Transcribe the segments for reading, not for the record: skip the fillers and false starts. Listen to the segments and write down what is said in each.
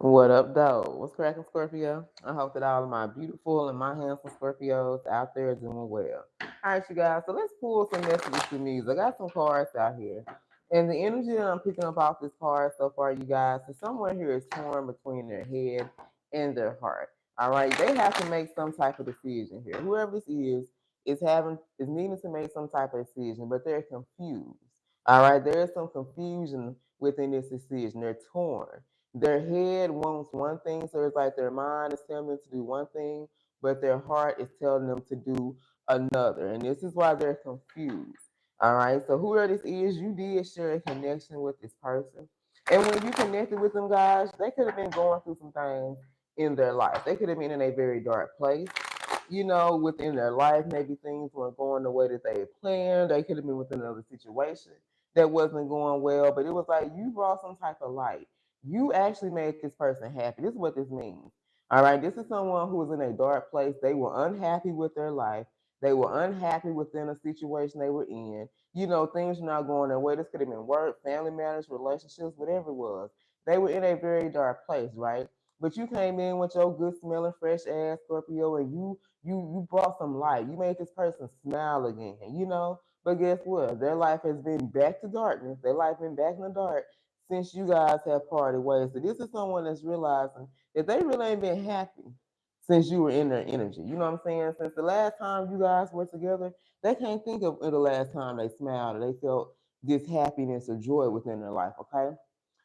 What up, though? What's cracking, Scorpio? I hope that all of my beautiful and my handsome Scorpios out there are doing well. All right, you guys, so let's pull some messages to me. I got some cards out here. And the energy that I'm picking up off this card so far, you guys, is someone here is torn between their head and their heart. All right, they have to make some type of decision here. Whoever this is needing to make some type of decision, but they're confused. All right, there is some confusion within this decision. They're torn. Their head wants one thing, so it's like their mind is telling them to do one thing, but their heart is telling them to do another. And this is why they're confused. All right, so whoever this is, you did share a connection with this person. And when you connected with them, guys, they could have been going through some things in their life. They could have been in a very dark place. Within their life, maybe things weren't going the way that they had planned. They could have been within another situation that wasn't going well, but it was like you brought some type of light. You actually made this person happy. This is what this means. All right, this is someone who was in a dark place. They were unhappy with their life. They were unhappy within a situation they were in. Things were not going their way. This could have been work, family matters, relationships, whatever it was. They were in a very dark place, right? But you came in with your good smelling fresh ass Scorpio, and you brought some light. You made this person smile again, But guess what? Their life has been back to darkness. Their life been back in the dark since you guys have parted ways. So this is someone that's realizing that they really ain't been happy since you were in their energy. You know what I'm saying? Since the last time you guys were together, they can't think of the last time they smiled or they felt this happiness or joy within their life, okay?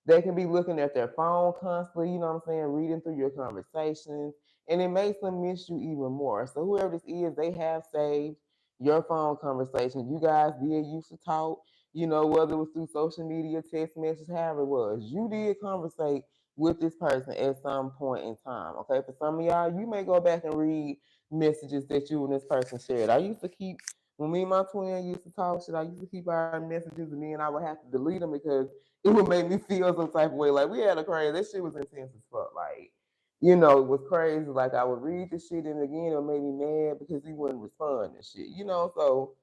They can be looking at their phone constantly, you know what I'm saying, reading through your conversations, and it makes them miss you even more. So whoever this is, they have saved your phone conversations. You guys did used to talk, whether it was through social media, text messages, however it was. You did conversate with this person at some point in time. Okay. For some of y'all, you may go back and read messages that you and this person shared. I used to keep when me and my twin used to talk shit, I used to keep our messages and then I would have to delete them because it would make me feel some type of way. Like we had a crazy, that shit was intense as fuck. Like, it was crazy. Like I would read the shit and again it made me mad because he wouldn't respond and shit. So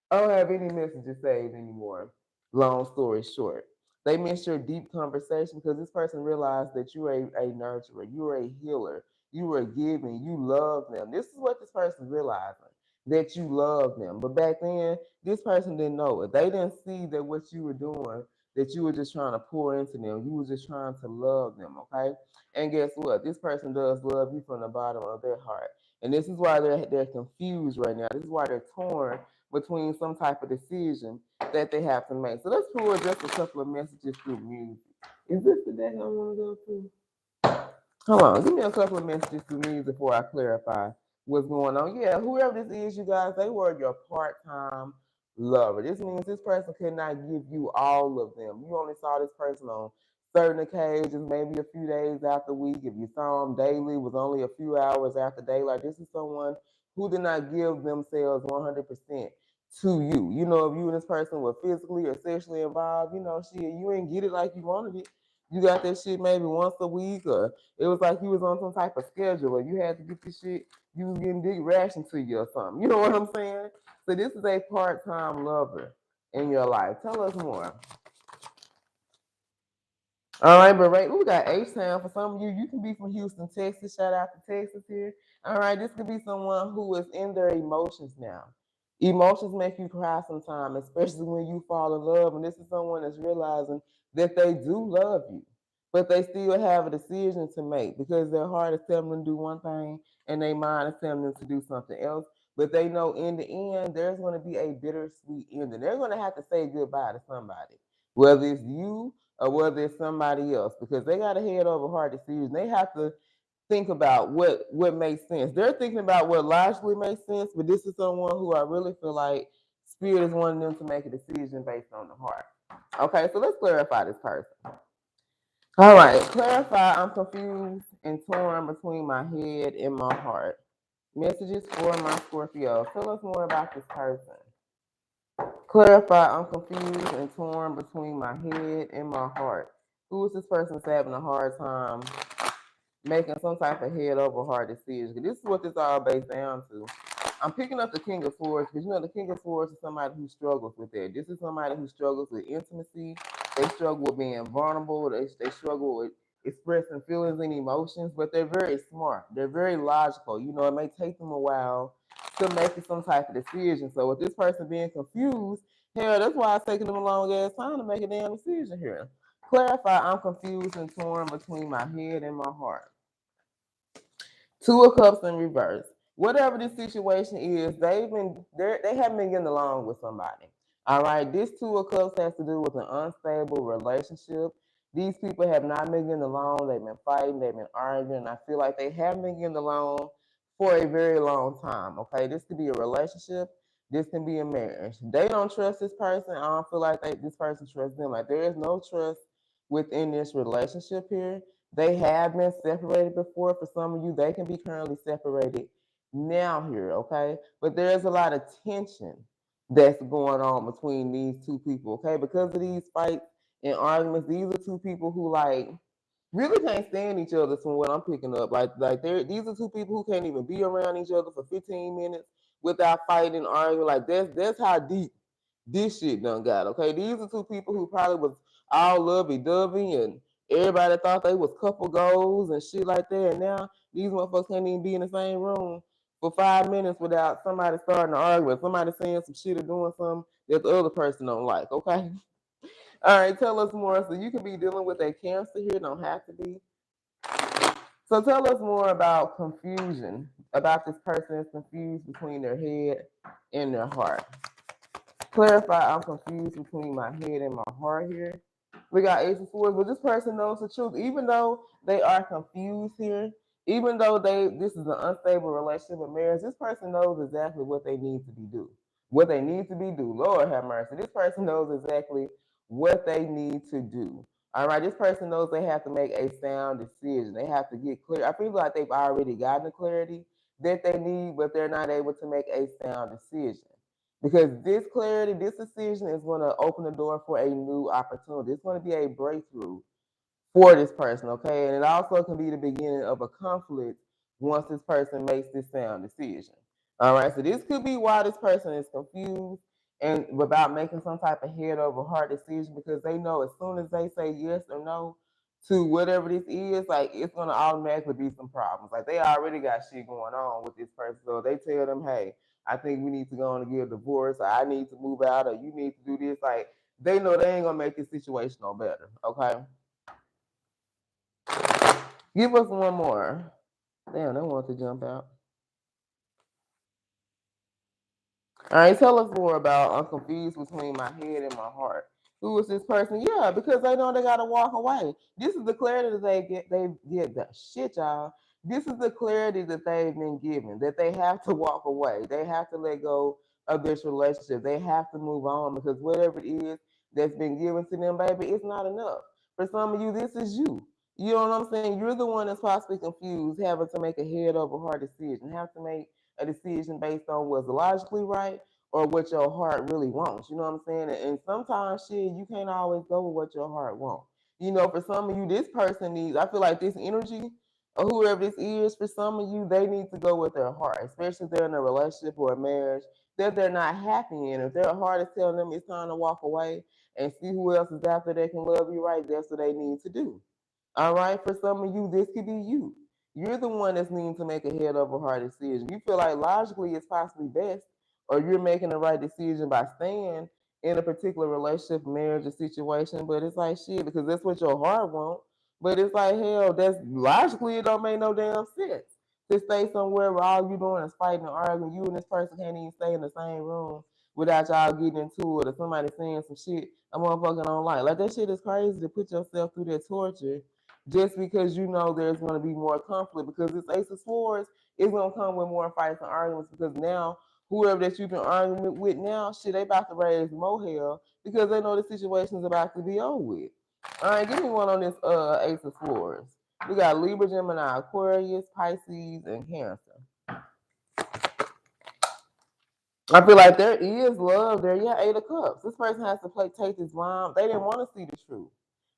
I don't have any messages saved anymore. Long story short. They missed your deep conversation because this person realized that you're a nurturer, you're a healer, you were giving, you love them. This is what this person realizing that you love them. But back then, this person didn't know it. They didn't see that what you were doing, that you were just trying to pour into them. You were just trying to love them, okay? And guess what? This person does love you from the bottom of their heart. And this is why they're confused right now. This is why they're torn between some type of decision that they have to make. So let's pull just a couple of messages through music. Is this the day I want to go to? Hold on, give me a couple of messages through music before I clarify what's going on. Yeah, whoever this is, you guys, they were your part-time lover. This means this person could not give you all of them. You only saw this person on certain occasions, maybe a few days out the week. If you saw them daily, it was only a few hours after daylight. This is someone who did not give themselves 100% to you. If you and this person were physically or sexually involved, shit, you ain't get it like you wanted it. You got that shit maybe once a week, or it was like you was on some type of schedule, or you had to get this shit. You was getting dick ration to you or something. You know what I'm saying? So this is a part-time lover in your life. Tell us more. All right, but right, we got H-Town. For some of you, you can be from Houston, Texas. Shout out to Texas here. All right, this could be someone who is in their emotions now. Emotions make you cry sometimes, especially when you fall in love. And this is someone that's realizing that they do love you, but they still have a decision to make because their heart is telling them to do one thing and their mind is telling them to do something else. But they know in the end, there's going to be a bittersweet ending. They're going to have to say goodbye to somebody, whether it's you or whether it's somebody else, because they got a head over heart decision. They have to think about what makes sense. They're thinking about what logically makes sense, but this is someone who I really feel like spirit is wanting them to make a decision based on the heart. Okay, so let's clarify this person. All right, clarify. I'm confused and torn between my head and my heart. Messages for my Scorpio. Tell us more about this person. Clarify. I'm confused and torn between my head and my heart. Who is this person that's having a hard time making some type of head over heart decision? This is what this all based down to. I'm picking up the King of Swords because the King of Swords is somebody who struggles with that. This is somebody who struggles with intimacy. They struggle with being vulnerable. They struggle with expressing feelings and emotions, but they're very smart. They're very logical. You know, it may take them a while to make some type of decision. So with this person being confused, hell, that's why it's taking them a long ass time to make a damn decision here. Clarify, I'm confused and torn between my head and my heart. Two of Cups in reverse. Whatever the situation is, they haven't been getting along with somebody. All right, this Two of Cups has to do with an unstable relationship. These people have not been getting along. They've been fighting. They've been arguing. I feel like they haven't been getting along for a very long time. Okay, this could be a relationship. This can be a marriage. They don't trust this person. I don't feel like this person trusts them. Like there is no trust within this relationship here. They have been separated before. For some of you, they can be currently separated now here, okay? But there's a lot of tension that's going on between these two people, okay? Because of these fights and arguments, these are two people who like really can't stand each other from what I'm picking up. Like these are two people who can't even be around each other for 15 minutes without fighting and arguing. Like that's how deep this shit done got. Okay, these are two people who probably was all lovey dovey and everybody thought they was couple goals and shit like that. And now these motherfuckers can't even be in the same room for 5 minutes without somebody starting to argue, somebody saying some shit or doing something that the other person don't like. Okay. All right, tell us more. So you can be dealing with a Cancer here, don't have to be. So tell us more about confusion, about this person is confused between their head and their heart. Clarify, I'm confused between my head and my heart here. We got Ace of Swords, but this person knows the truth. Even though they are confused here, even though this is an unstable relationship or marriage, this person knows exactly what they need to be do. What they need to be do. Lord have mercy. This person knows exactly what they need to do. All right, this person knows they have to make a sound decision. They have to get clear. I feel like they've already gotten the clarity that they need, but they're not able to make a sound decision. Because this clarity, this decision is going to open the door for a new opportunity. It's going to be a breakthrough for this person, okay? And it also can be the beginning of a conflict once this person makes this sound decision. All right, so this could be why this person is confused and about making some type of head over heart decision because they know as soon as they say yes or no to whatever this is, like it's gonna automatically be some problems. Like they already got shit going on with this person. So they tell them, hey, I think we need to go on and get a divorce, or I need to move out, or you need to do this. Like they know they ain't gonna make this situation no better. Okay. Give us one more. Damn, they want to jump out. All right, tell us more about I'm confused between my head and my heart. Who is this person? Yeah, because they know they gotta walk away. This is the clarity that they get the shit, y'all. This is the clarity that they've been given, that they have to walk away. They have to let go of this relationship. They have to move on because whatever it is that's been given to them, baby, it's not enough. For some of you, this is you. You know what I'm saying? You're the one that's possibly confused, having to make a head over heart decision, have to make a decision based on what's logically right or what your heart really wants. You know what I'm saying? And sometimes shit, you can't always go with what your heart wants. You know, for some of you, this person needs, I feel like this energy or whoever this is, for some of you, they need to go with their heart, especially if they're in a relationship or a marriage that they're not happy in. If their heart is telling them it's time to walk away and see who else is out there that can love you right, that's what they need to do. All right, for some of you, this could be you. You're the one that's needing to make a head over heart decision. You feel like logically it's possibly best, or you're making the right decision by staying in a particular relationship, marriage, or situation. But it's like shit because that's what your heart wants. But it's like hell, that's logically it don't make no damn sense to stay somewhere where all you doing is fighting and arguing. You and this person can't even stay in the same room without y'all getting into it or somebody saying some shit a motherfucker don't like. Like that shit is crazy to put yourself through that torture just because you know there's going to be more conflict because this Ace of Swords is going to come with more fights and arguments because now whoever that you've been arguing with now, shit, they about to raise more hell because they know the situation is about to be over with. All right, give me one on this Ace of Swords. We got Libra, Gemini, Aquarius, Pisces, and Cancer. I feel like there is love there. Yeah, Eight of Cups. This person has to take this blind. They didn't want to see the truth.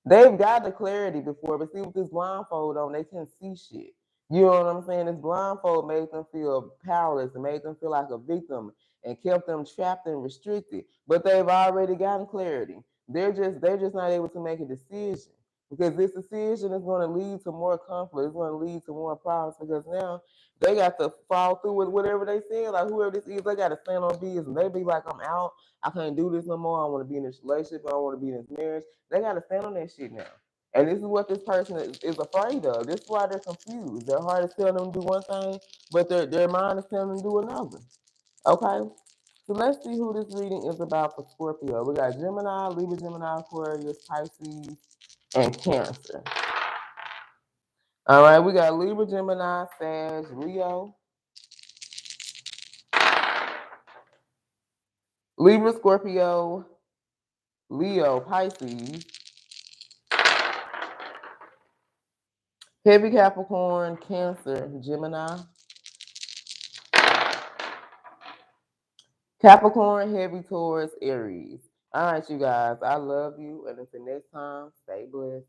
They've got the clarity before, but see with this blindfold on, they can see shit. You know what I'm saying? This blindfold made them feel powerless and made them feel like a victim and kept them trapped and restricted. But they've already gotten clarity. They're just not able to make a decision. because this decision is going to lead to more conflict. It's going to lead to more problems because now they got to follow through with whatever they said. Like whoever this is, they got to stand on business. They be like, I'm out. I can't do this no more. I want to be in this relationship. I don't want to be in this marriage. They got to stand on that shit now. And this is what this person is afraid of. This is why they're confused. Their heart is telling them to do one thing, but their mind is telling them to do another. Okay? So let's see who this reading is about for Scorpio. We got Gemini, Libra, Gemini, Aquarius, Pisces, and Cancer. All right, we got Libra, Gemini, Sag, Leo. Libra, Scorpio, Leo, Pisces. Heavy Capricorn, Cancer, Gemini. Capricorn, Heavy Taurus, Aries. All right, you guys. I love you. And until next time, stay blessed.